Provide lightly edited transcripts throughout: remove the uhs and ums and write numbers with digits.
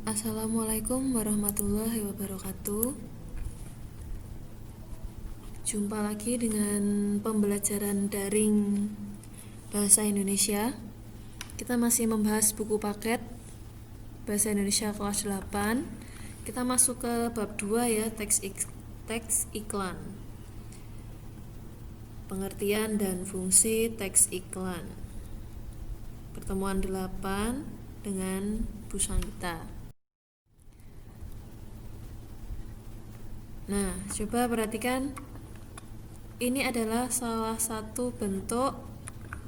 Assalamualaikum warahmatullahi wabarakatuh. Jumpa lagi dengan pembelajaran daring Bahasa Indonesia. Kita masih membahas buku paket Bahasa Indonesia kelas 8. Kita masuk ke bab 2 ya, teks iklan. Pengertian dan fungsi teks iklan. Pertemuan 8 dengan Bu Sanggita. Nah, coba perhatikan. Ini adalah salah satu bentuk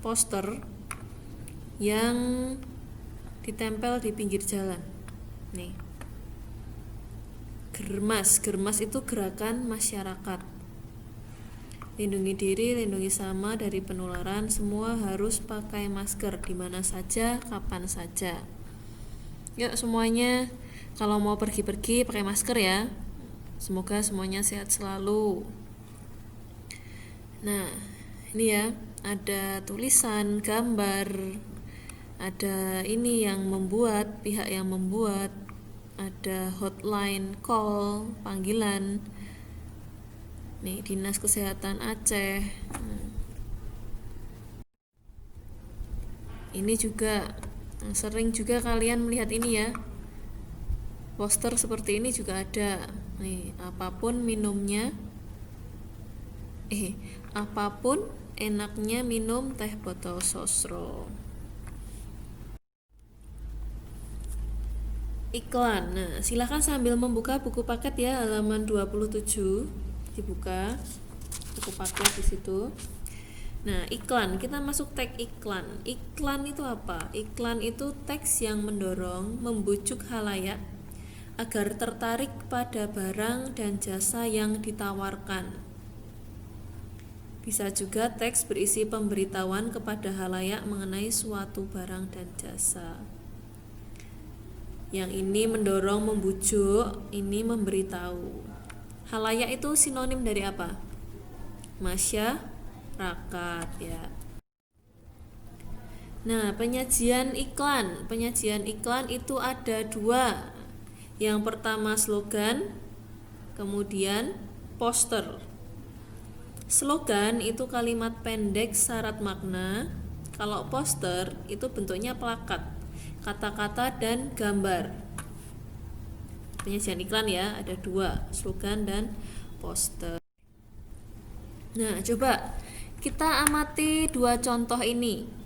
poster yang ditempel di pinggir jalan. Nih. Germas itu gerakan masyarakat. Lindungi diri, lindungi sama dari penularan. Semua harus pakai masker di mana saja, kapan saja. Yuk semuanya, kalau mau pergi-pergi pakai masker ya. Semoga semuanya sehat selalu. Nah, ini ya, ada tulisan, gambar, ada ini yang membuat, pihak yang membuat, ada hotline, call, panggilan. Nih, Dinas Kesehatan Aceh. Ini juga sering juga kalian melihat ini ya. Poster seperti ini juga ada. Nih, apapun minumnya. Apapun enaknya minum teh botol sosro. Iklan. Nah, silakan sambil membuka buku paket ya, halaman 27. Dibuka buku paket di situ. Nah, iklan, kita masuk teks iklan. Iklan itu apa? Iklan itu teks yang mendorong, membujuk khalayak agar tertarik pada barang dan jasa yang ditawarkan. Bisa juga teks berisi pemberitahuan kepada khalayak mengenai suatu barang dan jasa. Yang ini mendorong, membujuk, ini memberitahu. Khalayak itu sinonim dari apa? Masyarakat ya. Nah, penyajian iklan itu ada dua. Yang pertama slogan, kemudian poster. Slogan itu kalimat pendek syarat makna. Kalau poster itu bentuknya plakat, kata-kata dan gambar. Penyajian iklan ya, ada dua, slogan dan poster. Nah, coba kita amati dua contoh ini.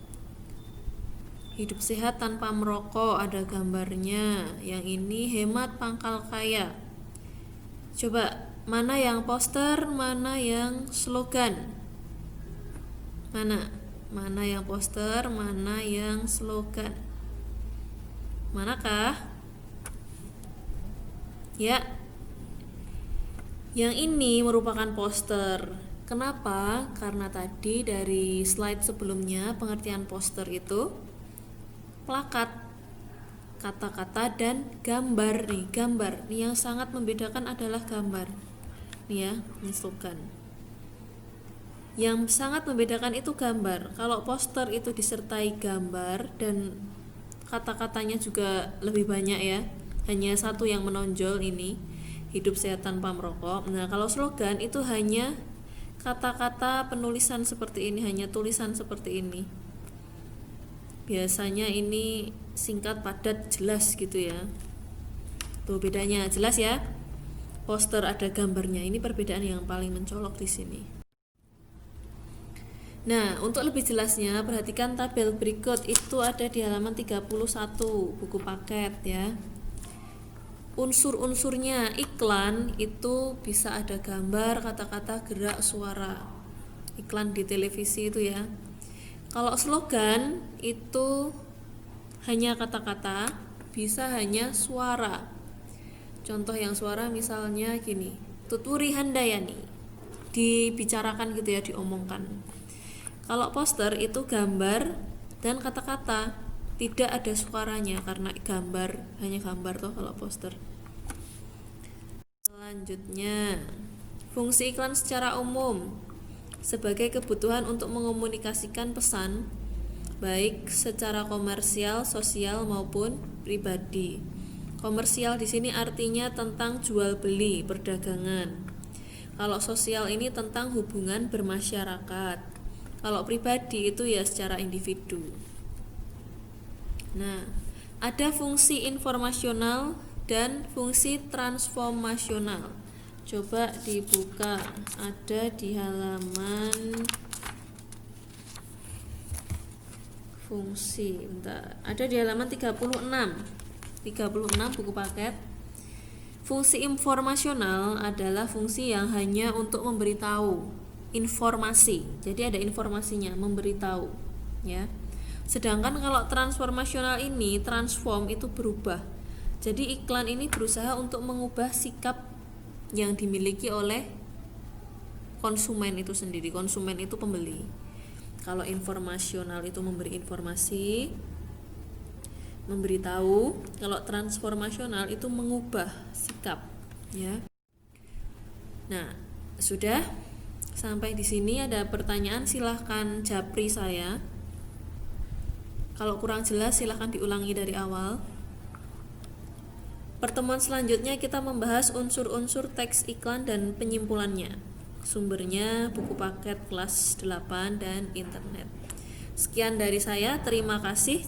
Hidup sehat tanpa merokok, ada gambarnya. Yang ini hemat pangkal kaya. Coba, mana yang poster, mana yang slogan? Mana yang poster, mana yang slogan? Manakah? Ya, yang ini merupakan poster. Kenapa? Karena tadi dari slide sebelumnya pengertian poster itu plakat, kata-kata dan gambar nih, gambar. Nih yang sangat membedakan adalah gambar. Nih ya, ini slogan. Yang sangat membedakan itu gambar. Kalau poster itu disertai gambar dan kata-katanya juga lebih banyak ya. Hanya satu yang menonjol ini, hidup sehat tanpa merokok. Nah, kalau slogan itu hanya kata-kata penulisan seperti ini, hanya tulisan seperti ini. Biasanya ini singkat, padat, jelas gitu ya. Tuh bedanya jelas ya. Poster ada gambarnya. Ini perbedaan yang paling mencolok di sini. Nah, untuk lebih jelasnya perhatikan tabel berikut. Itu ada di halaman 31 buku paket ya. Unsur-unsurnya iklan itu bisa ada gambar, kata-kata, gerak, suara. Iklan di televisi itu ya. Kalau slogan itu hanya kata-kata, bisa hanya suara. Contoh yang suara misalnya gini, Tuturi Handayani, dibicarakan gitu ya, diomongkan. Kalau poster itu gambar dan kata-kata, tidak ada suaranya karena gambar, hanya gambar toh kalau poster. Selanjutnya, fungsi iklan secara umum sebagai kebutuhan untuk mengomunikasikan pesan baik secara komersial, sosial maupun pribadi. Komersial di sini artinya tentang jual beli, perdagangan. Kalau sosial ini tentang hubungan bermasyarakat. Kalau pribadi itu ya secara individu. Nah, ada fungsi informasional dan fungsi transformasional. Coba dibuka, ada di halaman fungsi, bentar. Ada di halaman 36 buku paket. Fungsi informasional adalah fungsi yang hanya untuk memberitahu informasi. Jadi ada informasinya, memberitahu, ya. Sedangkan kalau transformasional ini, transform itu berubah. Jadi iklan ini berusaha untuk mengubah sikap yang dimiliki oleh konsumen itu sendiri. Konsumen itu pembeli. Kalau informasional itu memberi informasi, memberitahu. Kalau transformasional itu mengubah sikap, ya. Nah, sudah sampai di sini. Ada pertanyaan silahkan japri saya. Kalau kurang jelas silahkan diulangi dari awal. Pertemuan selanjutnya kita membahas unsur-unsur teks iklan dan penyimpulannya. Sumbernya buku paket kelas 8 dan internet. Sekian dari saya, terima kasih.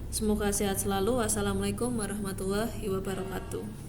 Semoga sehat selalu. Wassalamualaikum warahmatullahi wabarakatuh.